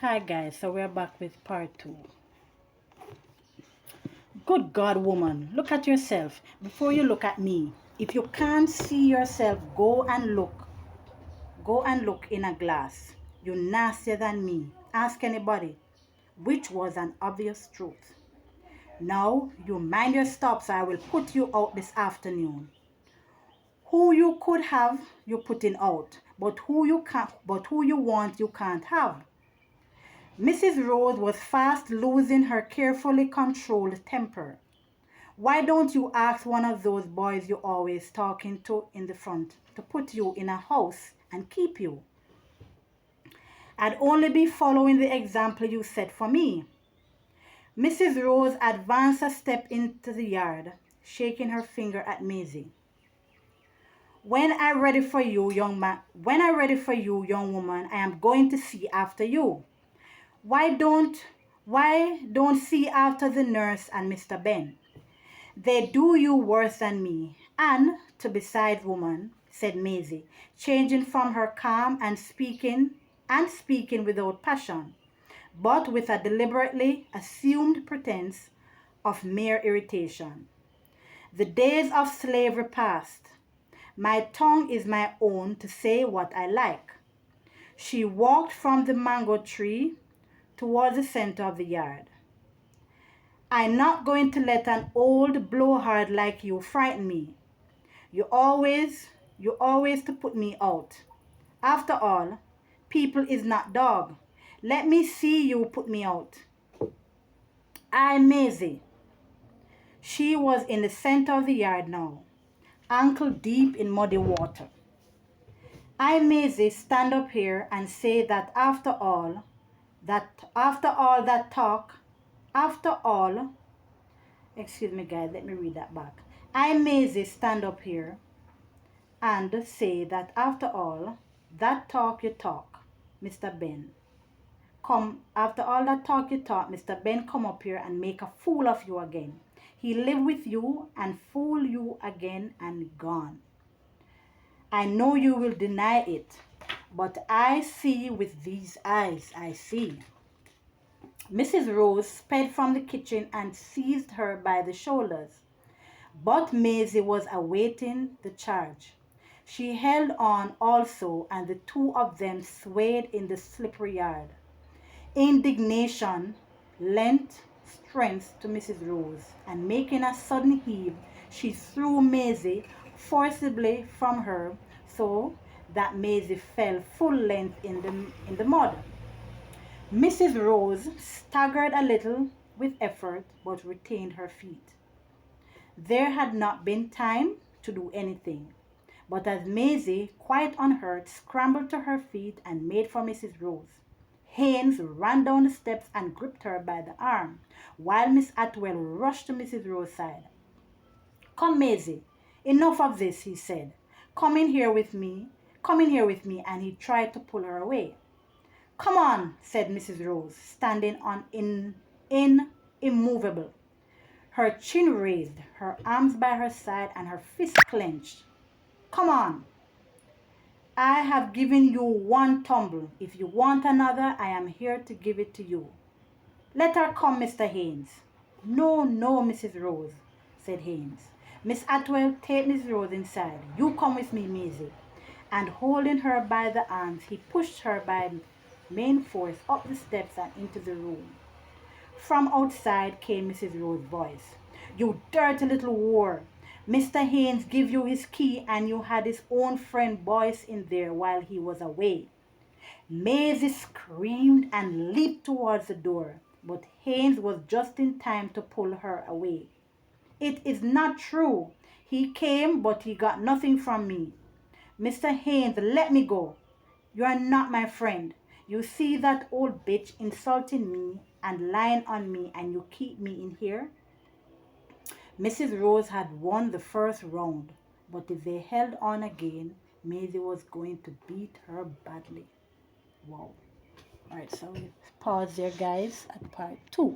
Hi guys, so we're back with part 2. Good God, woman, look at yourself before you look at me. If you can't see yourself, go and look. Go and look in a glass. You're nastier than me. Ask anybody. Which was an obvious truth. Now, you mind your stops, I will put you out this afternoon. Who you could have, you're putting out. But who you want, you can't have. Mrs. Rose was fast losing her carefully controlled temper. Why don't you ask one of those boys you're always talking to in the front to put you in a house and keep you? I'd only be following the example you set for me. Mrs. Rose advanced a step into the yard, shaking her finger at Maisie. When I'm ready for you, young woman, I am going to see after you. Why don't see after the nurse and Mr. Ben? They do you worse than me. And to beside woman, said Maisie, changing from her calm and speaking without passion, but with a deliberately assumed pretense of mere irritation. The days of slavery past. My tongue is my own to say what I like. She walked from the mango tree towards the center of the yard. I'm not going to let an old blowhard like you frighten me. You always, you always to put me out. After all, people is not dog. Let me see you put me out. I'm Maisie. She was in the center of the yard now, ankle deep in muddy water. I Maisie stand up here and say that after all that talk, after all, excuse me guys, let me read that back. I Maisie stand up here and say that after all that talk you talk, Mr. Ben, after all that talk you talk, Mr. Ben come up here and make a fool of you again. He live with you and fool you again and gone. I know you will deny it, but I see with these eyes, I see. Mrs. Rose sped from the kitchen and seized her by the shoulders. But Maisie was awaiting the charge. She held on also, and the two of them swayed in the slippery yard. Indignation lent strength to Mrs. Rose, and making a sudden heave, she threw Maisie forcibly from her so that Maisie fell full length in the mud. Mrs. Rose staggered a little with effort but retained her feet. There had not been time to do anything, but as Maisie, quite unhurt, scrambled to her feet and made for Mrs. Rose, Haynes ran down the steps and gripped her by the arm, while Miss Atwell rushed to Mrs. Rose's side. Come, Maisie, enough of this, he said. Come in here with me. Come in here with me, and he tried to pull her away. Come on, said Mrs. Rose, standing immovable, her chin raised, her arms by her side, and her fists clenched. Come on. I have given you one tumble. If you want another, I am here to give it to you. Let her come, Mr. Haynes. No, no, Mrs. Rose, said Haynes. Miss Atwell, take Miss Rose inside. You come with me, Maisie. And holding her by the arms, he pushed her by main force up the steps and into the room. From outside came Mrs. Rose's voice. You dirty little whore. Mr. Haynes give you his key and you had his own friend Boyce in there while he was away. Maisie screamed and leaped towards the door, but Haynes was just in time to pull her away. It is not true. He came, but he got nothing from me. Mr. Haynes, let me go. You are not my friend. You see that old bitch insulting me and lying on me, and you keep me in here? Mrs. Rose had won the first round, but if they held on again, Maisie was going to beat her badly. Wow. Alright, so we pause there, guys, at part 2.